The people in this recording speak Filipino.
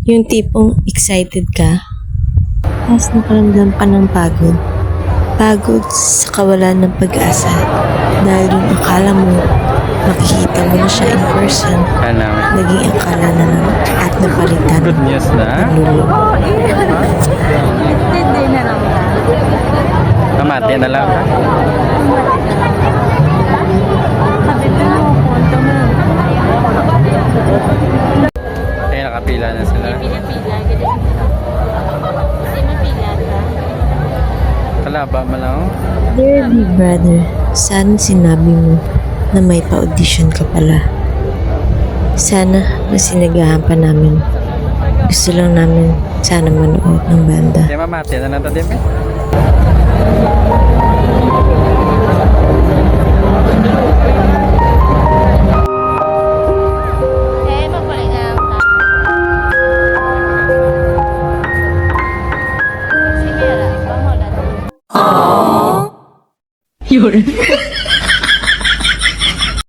Yung tipong excited ka, tapos nakaramdam ka ng pagod. Pagod sa kawalan ng pag-asa. Dahil yung akala mo, makikita mo na siya in person, Ano? naging akala na lang at napalitan. Good news na. Paglulong. Hindi na lang ba? Namati na lang. Sabi ko mo, punto mo. Ay, nakapila na sila. Pila-pila. Kasi mapila ka. Kalaba mo lang. Dear big brother, sana sinabi mo na may pa-audition ka pala. Sana masinagahan pa namin. Gusto lang namin sana manood ng banda. Ay, mamati na lang ito, Demi. Eh, mapalingaw ka. Si Mera, pamulan. Yun.